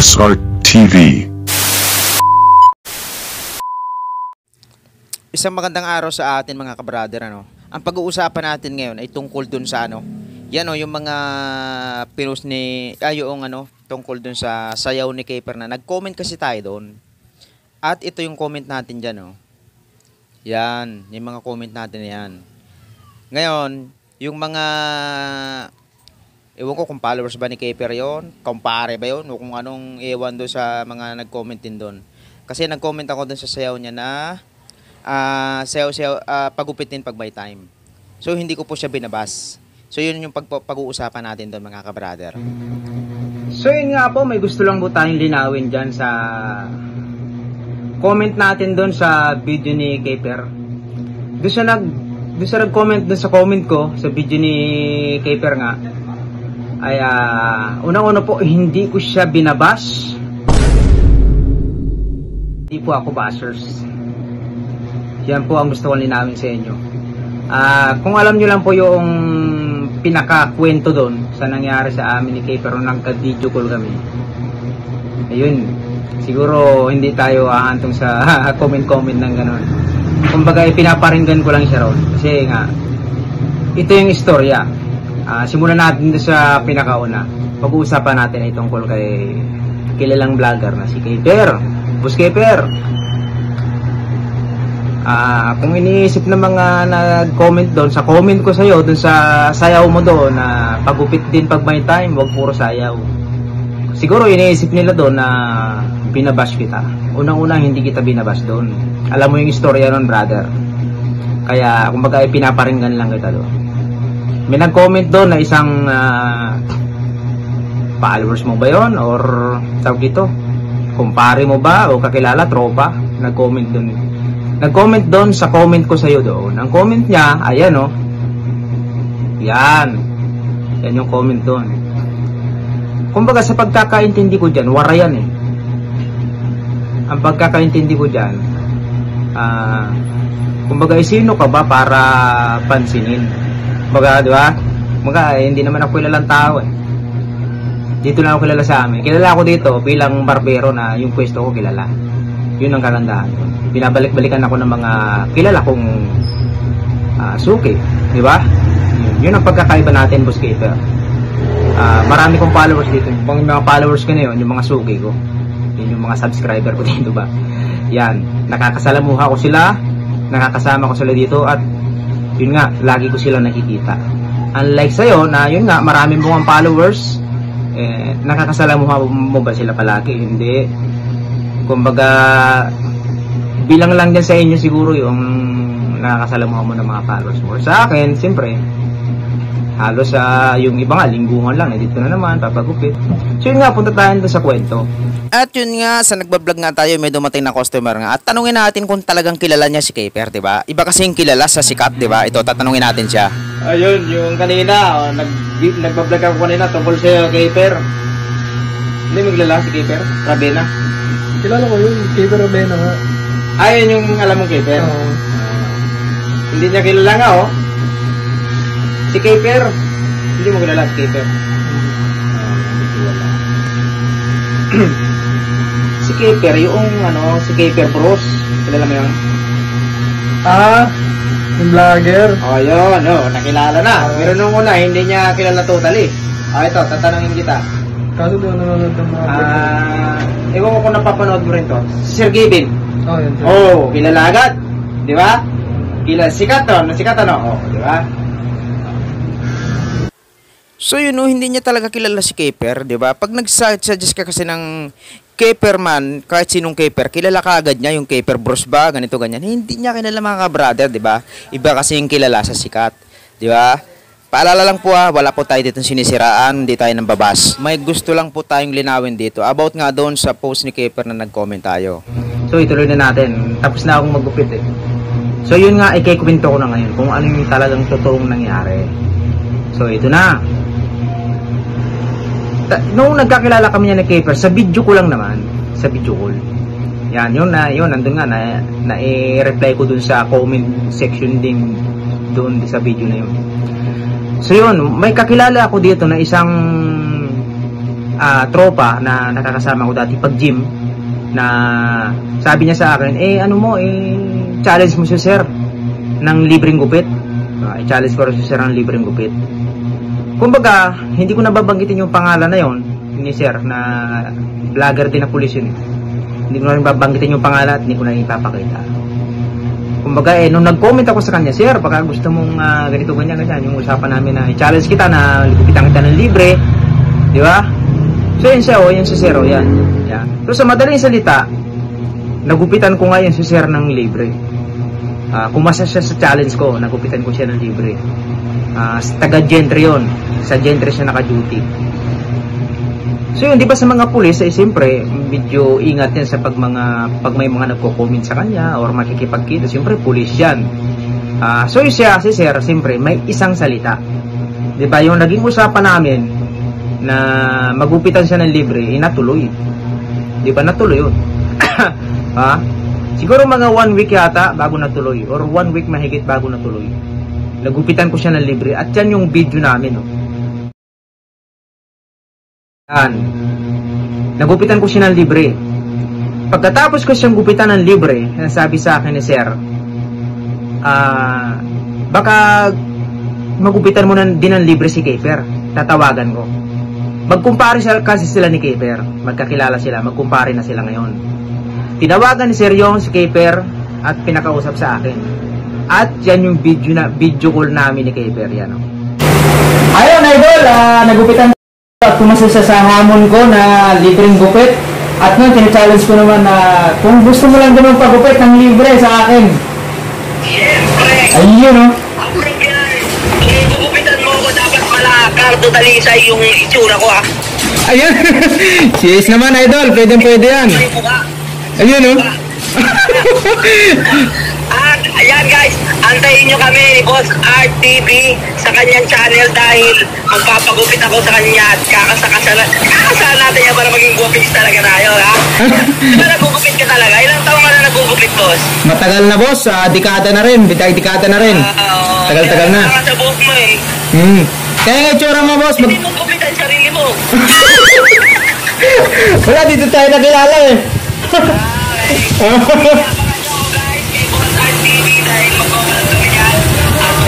SR TV. Isang magandang araw sa atin mga kabrader, ano. Ang pag-uusapan natin ngayon ay tungkol dun sa yan yung mga pinost ni yung tungkol dun sa sayaw ni Kayper na nag-comment kasi tayo doon. At ito yung comment natin diyan, Yan, yung mga comment natin yan. Ngayon, yung mga ewan ko kung followers ba ni Kayper yon, kumpare ba yon, o kung anong ewan doon sa mga nag-comment din doon. Kasi nag-comment ako doon sa sayaw niya na sayaw-sayaw, pagupitin pag may time. So hindi ko po siya binabas. So yun yung pag-uusapan natin doon mga kabrader. So yun nga po, may gusto lang po tayong linawin dyan sa comment natin doon sa video ni Kayper. Doon siya nag-comment doon sa comment ko sa video ni Kayper nga. Ay unang-una po, hindi ko siya binabash. Hindi po ako bashers. Yan po ang gusto kong linawin sa inyo. Kung alam nyo lang po yung pinakakwento doon sa nangyari sa amin ni Kayper nung nagka-video call kami. Ayun, siguro hindi tayo ahantong sa comment-comment ng gano'n. Kumbaga pinaparinggan ko lang siya ron. Kasi nga, ito yung istorya. Simulan natin sa pinakauna. Pag-uusapan natin ay tungkol kay kilalang vlogger na si Kayper. Boss Kayper. Kung iniisip ng mga nag-comment doon sa comment ko sa'yo, doon sa sayaw mo doon na pagupit din pag may time, wag puro sayaw. Siguro iniisip nila doon na binabash kita. Unang-unang hindi kita binabash doon. Alam mo yung istorya nun, brother. Kaya kumbaga pinaparinggan lang kita doon. May nag-comment doon na isang followers mo ba yon or tawag dito, kumpare mo ba o kakilala, tropa, nag-comment doon. Nag-comment doon sa comment ko sa'yo doon. Ang comment niya, ayan yan yung comment doon. Kumbaga sa pagkakaintindi ko dyan, wara yan ang pagkakaintindi ko dyan, kumbaga sino ka ba para pansinin? Kumbaga, di ba? Kumbaga, hindi naman ako kilalang tao Dito lang ako kilala sa amin. Kilala ako dito bilang barbero na yung pwesto ko kilala. Yun ang kagandahan. Binabalik-balikan ako ng mga kilala kong suki. Di ba? Yun ang pagkakaiba natin, Boss Kayper. Marami kong followers dito. Yung mga followers ko na yun, yung mga suki ko. Yun yung mga subscriber ko dito ba? Yan. Nakakasalamuha ko sila. Nakakasama ko sila dito at yun nga, lagi ko sila nakikita. Unlike sa'yo na yun nga, marami mong followers, nakakasalamuha mo ba sila palagi? Hindi. Kumbaga, bilang lang dyan sa inyo siguro yung nakakasalamuha mo ng mga followers mo. Sa akin, siyempre, halos yung iba nga, linggungan lang. Dito na naman, papagupit. So yun nga, punta tayo sa kwento. At yun nga, sa nagbablog nga tayo, may dumating na customer nga. At tanungin natin kung talagang kilala niya si Kayper, di ba? Iba kasi yung kilala sa sikat, di ba? Ito, tatanungin natin siya. Ayun, yung kanina, nagbablog ako kanina tungkol sa Kayper. Hindi mo kilala si Kayper? Rabena? Kilala ko yun, Kayper Rabena nga. Ayun yung alam mong Kayper? Oo. Hindi niya kilala nga, si Kayper. Hindi mo kilala si Kayper? Hindi kilala. Si Kayper, yung si Kayper Bros. Kilala mo yun? Yung vlogger. Yun, nakilala na. Pero nung una, hindi niya kilala totally. Ito, tatanungin kita. Kaso doon nanonood ng mga ewan ko kung napapanood mo rin to. Si Sir Gavin. Yun. Kilala agad. Di ba? Sikat di ba? So yun hindi niya talaga kilala si Kayper, di ba? Pag nag-suggest ka kasi ng Kayper man, kahit sinong Kayper, kilala ka agad niya yung Kayper Bros ba, ganito ganyan. Hindi niya kilala mga ka-brother, di ba? Iba kasi yung kilala sa sikat, di ba? Paalala lang po wala po tayo dito sinisiraan, hindi tayo nang babas. May gusto lang po tayong linawin dito about nga doon sa post ni Kayper na nag-comment tayo. So ituloy na natin. Tapos na akong magupit So yun nga, ikikwento ko na ngayon kung ano yung talagang totoong nangyari. So ito na. Noong nagkakilala kami niya ni Kayper, sa video ko lang naman, sa video call. Yan, yun nandun nga, na-reply ko dun sa comment section din doon sa video na yun. So yun, may kakilala ako dito na isang tropa na nakakasama ko dati pag gym, na sabi niya sa akin, challenge mo si sir ng libreng gupit. I-challenge ko rin si sir ng libreng gupit. Kumbaga, hindi ko nababanggitin yung pangalan na yon ni sir, na vlogger din na pulis yun. Hindi ko na rin babanggitin yung pangalan at hindi ko na ipapakita. Kumbaga, nung nag-comment ako sa kanya, sir, baka gusto mong ganito, ganyan, yung usapan namin na i-challenge kita na gupitan kita ng libre, di ba? So, yun siya, yun si sir, yan. So, sa madaling salita, nagupitan ko nga yun si sir ng libre. Kumasa siya sa challenge ko, nagupitan ko siya ng libre. Taga-gentry yun. Sa gentry siya naka-duty. So yun, di ba sa mga pulis, siyempre, medyo ingat yan sa pag may mga nagko-comment sa kanya or makikipagkita, siyempre, pulis yan. So yun siya, si sir, siyempre, may isang salita. Di ba, yung naging usapan namin na magupitan siya ng libre, natuloy. Di ba, natuloy yun. Siguro mga 1 week yata bago natuloy, or 1 week mahigit bago natuloy. Nagupitan ko siya ng libre, at yan yung video namin, no? Yan. Nagupitan ko siya ng libre. Pagkatapos ko siyang gupitan ng libre, sabi sa akin ni sir, baka magupitan mo din ng libre si Keper. Tatawagan ko. Magkumpare kasi sila ni Keper. Magkakilala sila, magkumpare na sila ngayon. Tinawagan ni sir yung si Keper at pinakausap sa akin. At yan yung video call namin ni Keper, yan, no? Ayun, idol, nagupitan at pumasa siya sa hamon ko na libreng gupit. At ngayon, tinachallenge ko naman na kung gusto mo lang naman pagupit ng libre sa akin. Siyempre! Ayun, no? Ako yan! Kung gugupitan mo ako, dapat Cardo Dalisay yung itsura ko, ha? Ayun! Cheers naman, idol. Pwede yan. Ayun, no? At ayan guys, antayin nyo kami ni Boss RTV sa kanyang channel dahil magpapagupit ako sa kanya at kakasakasan natin yan para maging gupits talaga tayo, ha? Diba nagugupit ka talaga? Ilang taong ka na nagugupit, boss? Matagal na, boss. Dekada na rin. Dekada na rin. Tagal-tagal na. Kaya sa buhok mo, eh. Kaya nga itsura mo, boss. Hindi mo gupitan sarili mo. Wala, dito tayo nakilala, eh.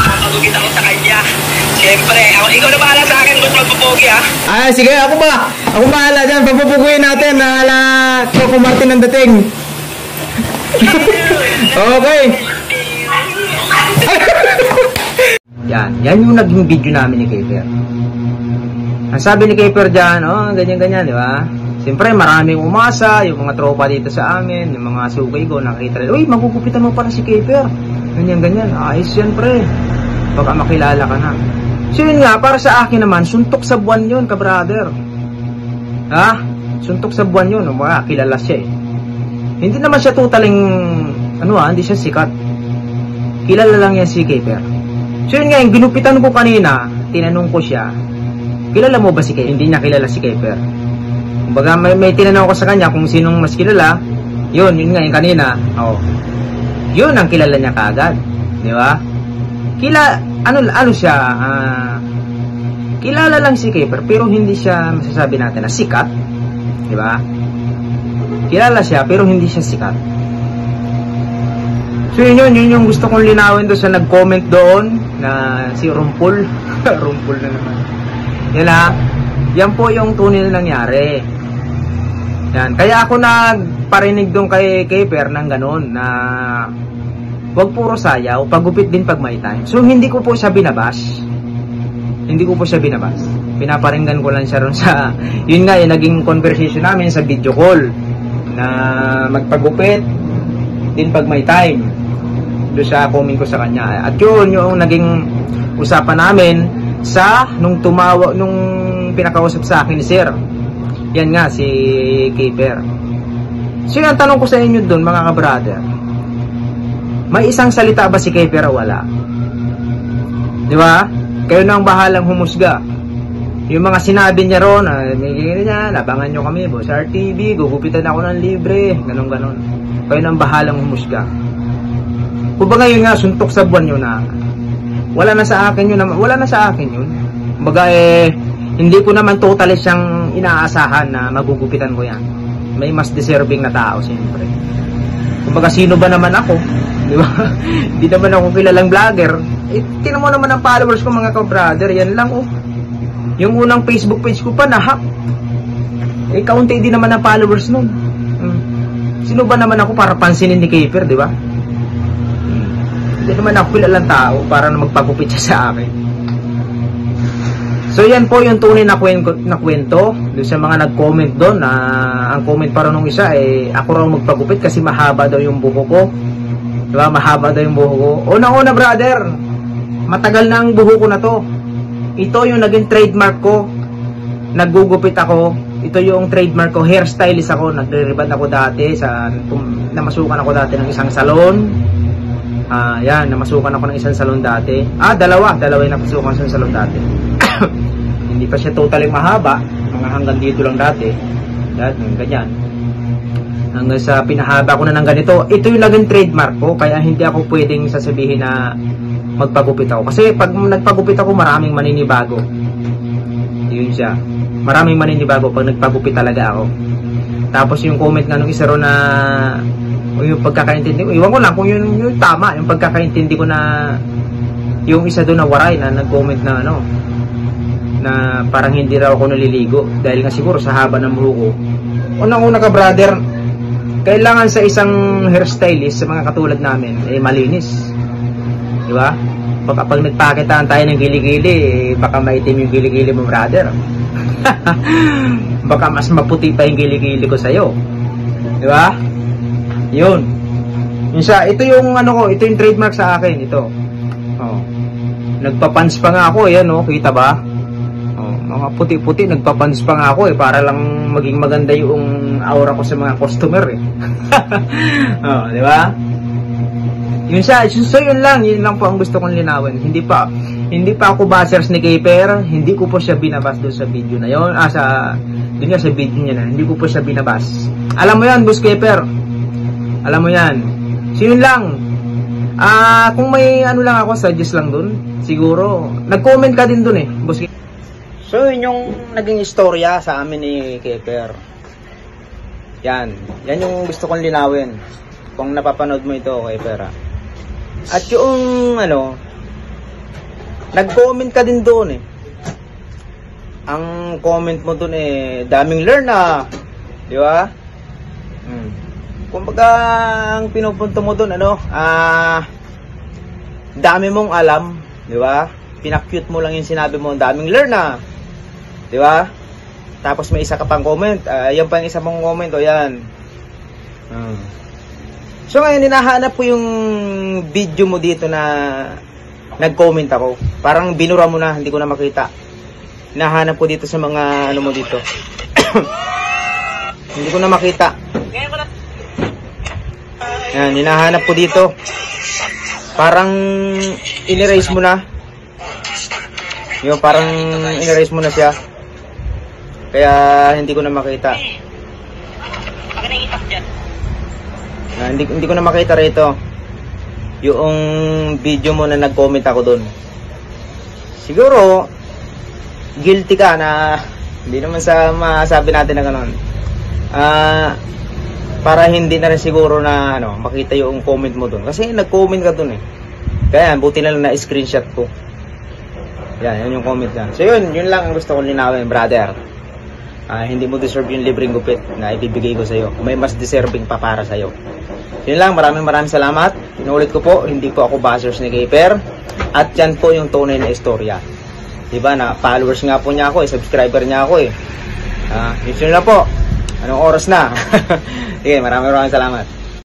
Magpapagupit ako sa kanya. Siyempre, ikaw na bahala sa akin kung magpupogi, ha? Sige, ako bahala dyan. Papupuguin natin na Coco Martin ang dating. Okay. Yan yung naging video namin ni Keper. Ang sabi ni Keper dyan, ganyan-ganyan, di ba? Siyempre, maraming umasa, yung mga tropa dito sa amin, yung mga sukay ko, nakita rin, uy, magugupitan mo pala si Keper. Ganyan-ganyan, ayos yan, pre. Baka makilala ka na. So yun nga, para sa akin naman, suntok sa buwan yun, ka-brother. Ha? Suntok sa buwan yun, kilala siya, eh. Hindi naman siya totaling, hindi siya sikat. Kilala lang yan si Keper. So yun nga, yung ginupitan ko kanina, tinanong ko siya, kilala mo ba si Keper? Hindi niya kilala si Keper. Kumbaga, may tinanong ko sa kanya kung sinong mas kilala, yun nga yung kanina, yun ang kilala niya kaagad. Di ba? Ano siya, kilala lang si Keper, pero hindi siya masasabi natin na sikat. Di ba? Kilala siya, pero hindi siya sikat. So yun yung gusto kong linawin doon sa nag-comment doon na si Rumpul. Rumpul na naman. Yan po yung tunay na nangyari. Yan. Kaya ako nagparinig doon kay Keper ng ganun na wag puro sayaw, pagupit din pag may time. So hindi ko po siya binabash. Pinaparinggan ko lang siya ron sa, yun nga, yung naging conversation namin sa video call na magpagupit din pag may time. Doon sa comment ko sa kanya. At yun yung naging usapan namin nung pinakausap sa akin ni sir. Yan nga, si Keper. So yung tanong ko sa inyo doon, mga ka-brother, may isang salita ba si Keper o wala? Di ba? Kayo na ang bahalang humusga. Yung mga sinabi niya ron, abangan nyo kami, Boss RTV, gugupitan ako ng libre, ganon. Kayo na ang bahalang humusga. Kung ba ngayon nga, suntok sa buwan yun na, wala na sa akin yun. Kumbaga hindi ko naman totally siyang inaasahan na magugupitan ko yan. May mas deserving na tao, siyempre. Kumbaga, sino ba naman ako? Di ba? Hindi naman ako kilalang vlogger. Eh, tinan mo naman ang followers ko, mga ka-brother. Yan lang, oh. Yung unang Facebook page ko pa, nahack. Eh, kaunti din naman ang followers nun. Sino ba naman ako para pansinin ni Kiefer, di ba? Hindi naman ako kilalang tao para na magpagupit siya sa akin. So yan po yung tunay na kwento doon sa mga nag-comment doon na ang comment para nung isa ako raw magpagupit kasi mahaba daw yung buhok ko. Diba? Mahaba daw yung buhok ko. Una-una, brother, matagal na ang buhok ko na to. Ito yung naging trademark ko. Naggugupit ako. Ito yung trademark ko. Hairstylist ako. Nagre-reband ako dati namasukan ako dati ng isang salon. Yan, namasukan ako ng isang salon dati. Dalawa yung napasukan sa salon dati. Hindi pa siya totally mahaba, mga hanggang dito lang dati. Ganyan. Hanggang sa pinahaba ko na ng ganito. Ito yung naging trademark ko, kaya hindi ako pwedeng sasabihin na magpagupit ako. Kasi pag nagpagupit ako, maraming maninibago. Yun siya. Maraming maninibago pag nagpagupit talaga ako. Tapos yung comment nga nung isa ro na yung pagkakaintindi ko, iwan ko lang kung yung tama, yung pagkakaintindi ko na yung isa doon na waray na nag-comment na na parang hindi raw ako naliligo dahil nga siguro sa haba ng buhok ko. Unang-una ka, brother, kailangan sa isang hairstylist sa mga katulad namin malinis, di ba? Baka pag nagpakitaan tayo ng gili-gili baka maitim yung gili-gili mo, brother. Baka mas maputi pa yung gili-gili ko sa'yo, di ba? Yun siya. Ito yung ito yung trademark sa akin, ito. Nagpapans pa nga ako, yan, kita ba? Mga puti-puti, nagpapans pa nga ako para lang maging maganda yung aura ko sa mga customer di ba? Yun siya. So yun lang po ang gusto kong linawin. Hindi pa ako bashers ni Kiefer. Hindi ko po siya binabas doon sa video na yun. Doon nga sa video niya na. Hindi ko po siya binabas. Alam mo yan, Boss Kiefer. Alam mo yan. So yun lang. Kung may lang ako, suggest lang doon. Siguro, nag-comment ka din doon Boss Kiefer. So yun yung naging istorya sa amin ni Kiefer. Yan yung gusto kong linawin. Kung napapanood mo ito, Kiefer. At yung nag-comment ka din doon Ang comment mo doon daming learn na, di ba? Kumbaga ang pinupunto mo doon dami mong alam, di ba? Pinakyut mo lang yung sinabi mo, daming learn na, di ba? Tapos may isa ka pang comment, yan pa yung isa mong comment, yan. So ngayon, hinahanap ko yung video mo dito na nag-comment ako. Parang binura mo na, hindi ko na makita. Hinahanap ko dito sa mga mo dito. Hindi ko na makita. Yan, hinahanap ko dito. Parang in-erase mo na. Yung parang in-erase mo na siya. Kaya hindi ko na makita. Hindi ko na makita rito yung video mo na nag-comment ako doon. Siguro guilty ka na hindi naman sa masabi natin na gano'n. Para hindi na rin siguro na makita yung comment mo doon. Kasi nag-comment ka doon Kaya buti na lang na screenshot ko. Yan yung comment na. So yun lang ang gusto kong linawin, brother. Hindi mo deserve yung libreng gupit na ibibigay ko sa'yo. May mas deserving pa para sa'yo. Yun lang, maraming salamat. Inuulit ko po, hindi po ako bashers ni Kiefer. At yan po yung tunay na istorya. Diba, na followers nga po niya ako, subscriber niya ako yun lang po. Anong oras na? Sige, maraming salamat.